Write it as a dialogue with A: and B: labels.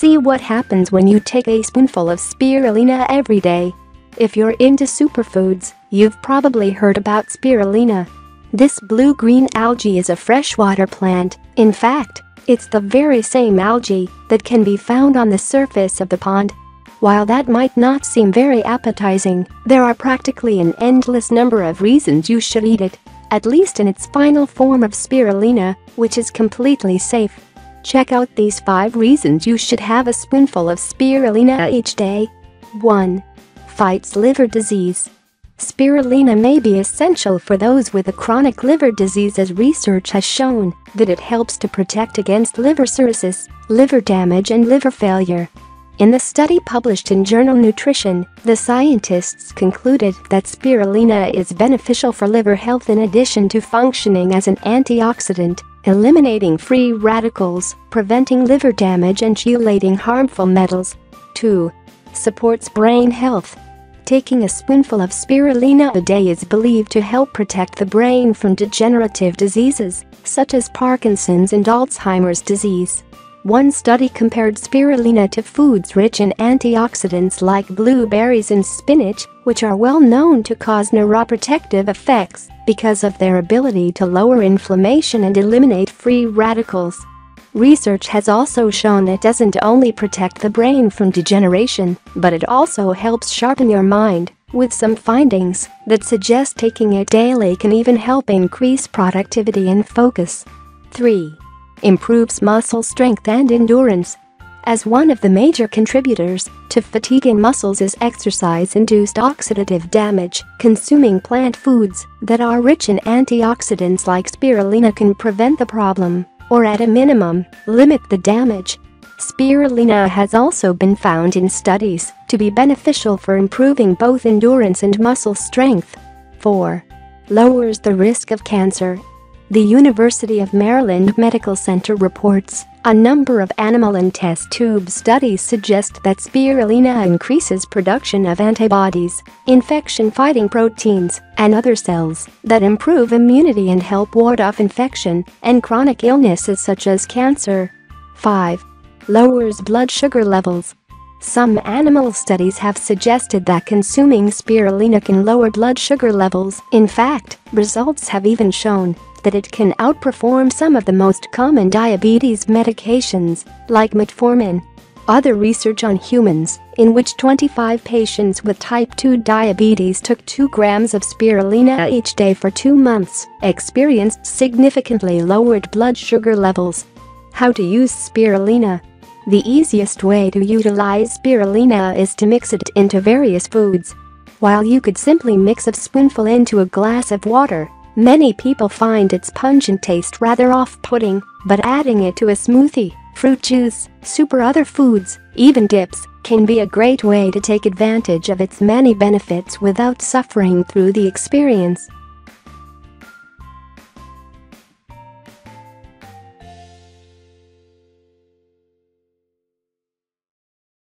A: see what happens when you take a spoonful of spirulina every day. If you're into superfoods, you've probably heard about spirulina. This blue-green algae is a freshwater plant. In fact, it's the very same algae that can be found on the surface of the pond. While that might not seem very appetizing, there are practically an endless number of reasons you should eat it, at least in its final form of spirulina, which is completely safe. Check out these 5 reasons you should have a spoonful of spirulina each day. 1. Fights liver disease. Spirulina may be essential for those with a chronic liver disease, as research has shown that it helps to protect against liver cirrhosis, liver damage and liver failure. In the study published in Journal Nutrition, the scientists concluded that spirulina is beneficial for liver health in addition to functioning as an antioxidant, eliminating free radicals, preventing liver damage and chelating harmful metals. 2. Supports brain health. Taking a spoonful of spirulina a day is believed to help protect the brain from degenerative diseases, such as Parkinson's and Alzheimer's disease. One study compared spirulina to foods rich in antioxidants like blueberries and spinach, which are well known to cause neuroprotective effects because of their ability to lower inflammation and eliminate free radicals. Research has also shown it doesn't only protect the brain from degeneration, but it also helps sharpen your mind, with some findings that suggest taking it daily can even help increase productivity and focus. 3. Improves muscle strength and endurance. As one of the major contributors to fatigue in muscles is exercise-induced oxidative damage, consuming plant foods that are rich in antioxidants like spirulina can prevent the problem, or at a minimum, limit the damage. Spirulina has also been found in studies to be beneficial for improving both endurance and muscle strength. 4. Lowers the risk of cancer. The University of Maryland Medical Center reports a number of animal and test tube studies suggest that spirulina increases production of antibodies, infection-fighting proteins, and other cells that improve immunity and help ward off infection and chronic illnesses such as cancer. 5. Lowers blood sugar levels. Some animal studies have suggested that consuming spirulina can lower blood sugar levels. In fact, results have even shown that it can outperform some of the most common diabetes medications, like metformin. Other research on humans, in which 25 patients with type 2 diabetes took 2 grams of spirulina each day for 2 months, experienced significantly lowered blood sugar levels. How to use spirulina? The easiest way to utilize spirulina is to mix it into various foods. While you could simply mix a spoonful into a glass of water, many people find its pungent taste rather off-putting, but adding it to a smoothie, fruit juice, soup or other foods, even dips, can be a great way to take advantage of its many benefits without suffering through the experience.